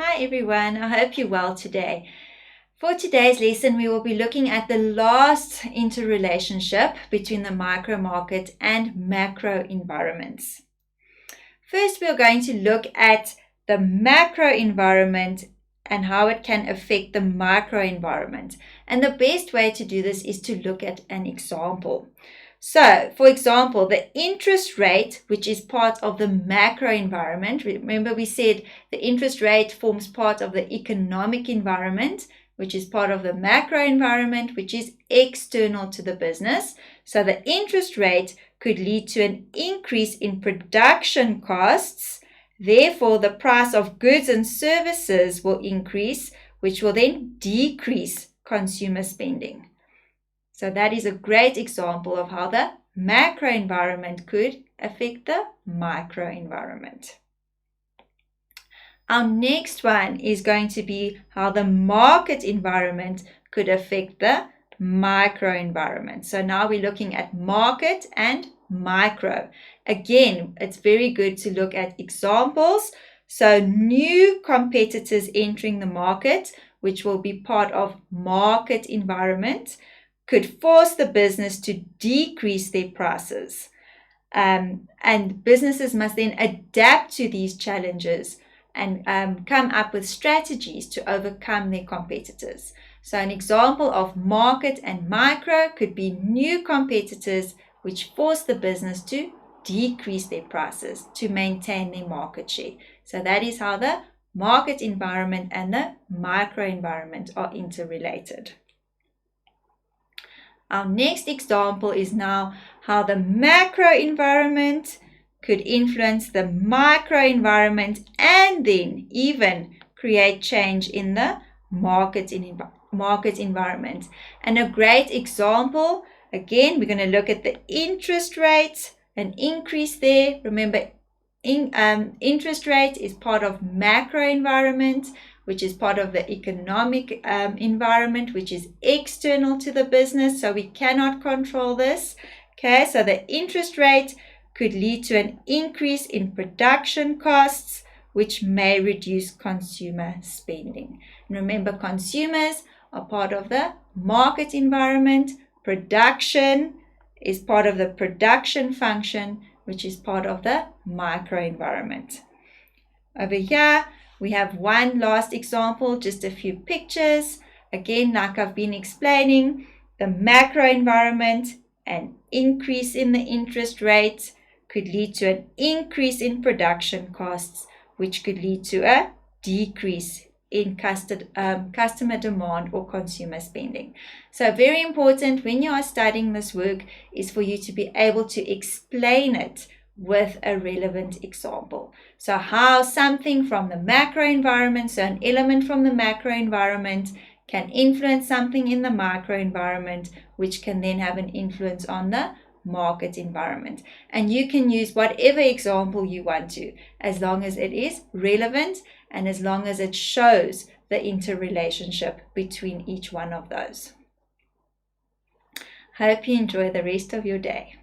Hi everyone, I hope you're well today. For today's lesson, we will be looking at the last interrelationship between the micro market and macro environments. First, we are going to look at the macro environment and how it can affect the micro environment. And the best way to do this is to look at an example. So, for example, the interest rate, which is part of the macro environment, remember we said the interest rate forms part of the economic environment, which is part of the macro environment, which is external to the business. So the interest rate could lead to an increase in production costs. Therefore, the price of goods and services will increase, which will then decrease consumer spending. So that is a great example of how the macro environment could affect the micro environment. Our next one is going to be how the market environment could affect the micro environment. So now we're looking at market and micro. Again, it's very good to look at examples. So new competitors entering the market, which will be part of market environment, could force the business to decrease their prices. And businesses must then adapt to these challenges and come up with strategies to overcome their competitors. So an example of market and micro could be new competitors which force the business to decrease their prices to maintain their market share. So that is how the market environment and the micro environment are interrelated. Our next example is now how the macro environment could influence the micro environment and then even create change in the market environment. And a great example, again, we're going to look at the interest rate, an increase there. Remember, interest rate is part of macro environment, which is part of the economic environment, which is external to the business. So we cannot control this. Okay, so the interest rate could lead to an increase in production costs, which may reduce consumer spending. And remember, consumers are part of the market environment. Production is part of the production function, which is part of the micro environment. Over here, we have one last example, just a few pictures. Again, like I've been explaining, the macro environment, an increase in the interest rate could lead to an increase in production costs, which could lead to a decrease in customer demand or consumer spending. So very important when you are studying this work is for you to be able to explain it with a relevant example. So how something from the macro environment, so an element from the macro environment can influence something in the micro environment, which can then have an influence on the market environment. And you can use whatever example you want to, as long as it is relevant and as long as it shows the interrelationship between each one of those. Hope you enjoy the rest of your day.